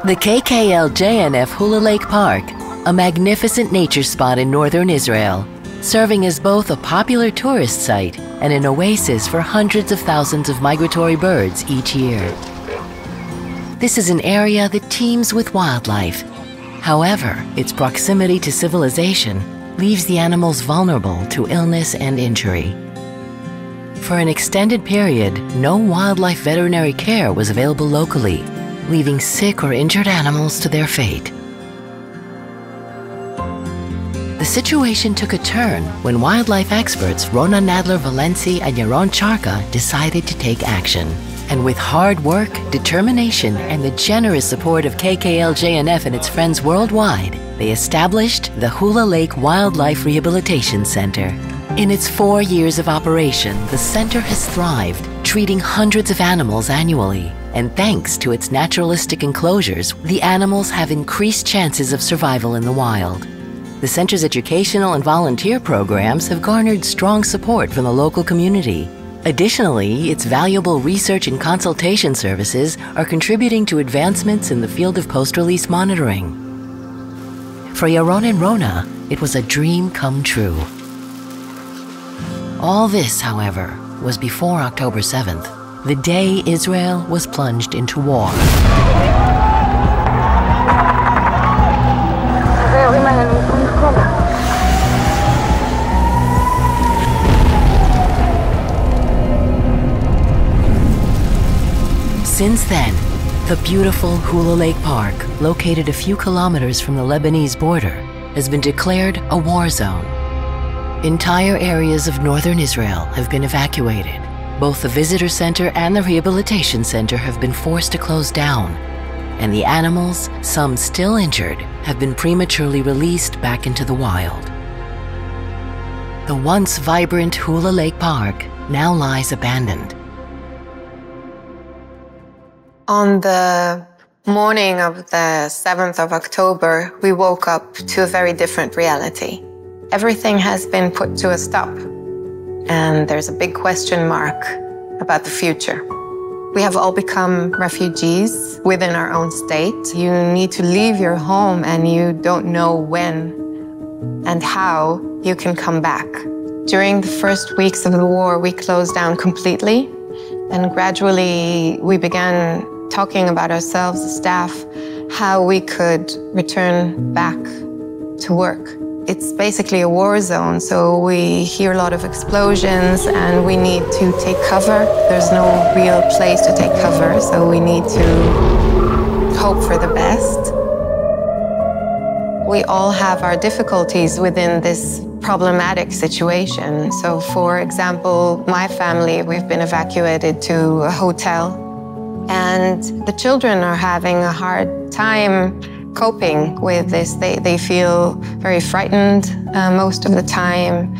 The KKL-JNF Hula Lake Park, a magnificent nature spot in northern Israel, serving as both a popular tourist site and an oasis for hundreds of thousands of migratory birds each year. This is an area that teems with wildlife. However, its proximity to civilization leaves the animals vulnerable to illness and injury. For an extended period, no wildlife veterinary care was available locally, leaving sick or injured animals to their fate. The situation took a turn when wildlife experts Ronan Nadler-Valensi and Yaron Charka decided to take action. And with hard work, determination, and the generous support of KKL-JNF and its friends worldwide, they established the Hula Lake Wildlife Rehabilitation Center. In its 4 years of operation, the center has thrived, treating hundreds of animals annually. And thanks to its naturalistic enclosures, the animals have increased chances of survival in the wild. The center's educational and volunteer programs have garnered strong support from the local community. Additionally, its valuable research and consultation services are contributing to advancements in the field of post-release monitoring. For Yaron and Rona, it was a dream come true. All this, however, was before October 7th, the day Israel was plunged into war. Since then, the beautiful Hula Lake Park, located a few kilometers from the Lebanese border, has been declared a war zone. Entire areas of northern Israel have been evacuated. Both the visitor center and the rehabilitation center have been forced to close down, and the animals, some still injured, have been prematurely released back into the wild. The once vibrant Hula Lake Park now lies abandoned. On the morning of the 7th of October, we woke up to a very different reality. Everything has been put to a stop, and there's a big question mark about the future. We have all become refugees within our own state. You need to leave your home, and you don't know when and how you can come back. During the first weeks of the war, we closed down completely, and gradually we began talking about ourselves, the staff, how we could return back to work. It's basically a war zone, so we hear a lot of explosions and we need to take cover. There's no real place to take cover, so we need to hope for the best. We all have our difficulties within this problematic situation. So for example, my family, we've been evacuated to a hotel, and the children are having a hard time coping with this. They feel very frightened most of the time.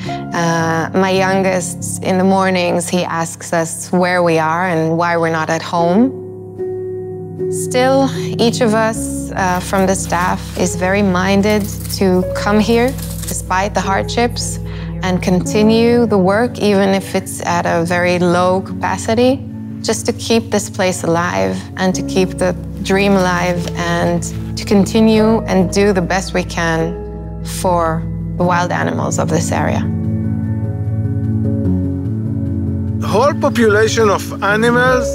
My youngest, in the mornings, he asks us where we are and why we're not at home. Still, each of us from the staff is very minded to come here despite the hardships and continue the work, even if it's at a very low capacity, just to keep this place alive and to keep the dream alive and to continue and do the best we can for the wild animals of this area. The whole population of animals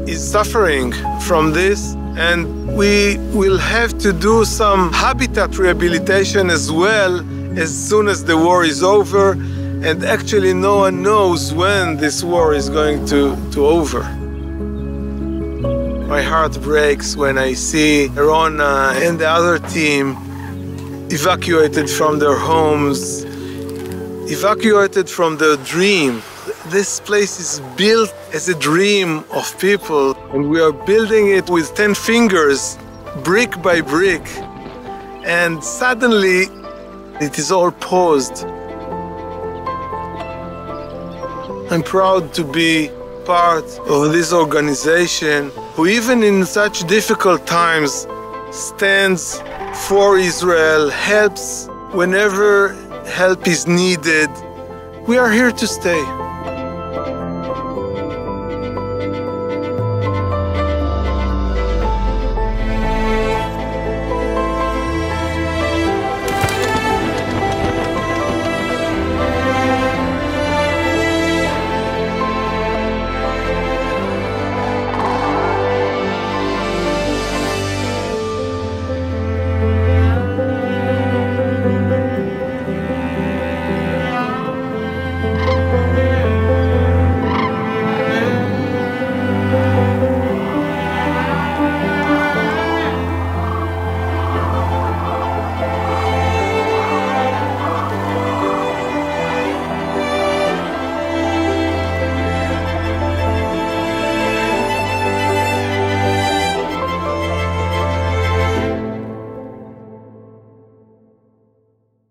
is suffering from this, and we will have to do some habitat rehabilitation as well as soon as the war is over, and actually no one knows when this war is going to over. My heart breaks when I see Rona and the other team evacuated from their homes, evacuated from their dream. This place is built as a dream of people, and we are building it with 10 fingers, brick by brick, and suddenly it is all paused. I'm proud to be part of this organization who, even in such difficult times, stands for Israel, helps whenever help is needed. We are here to stay.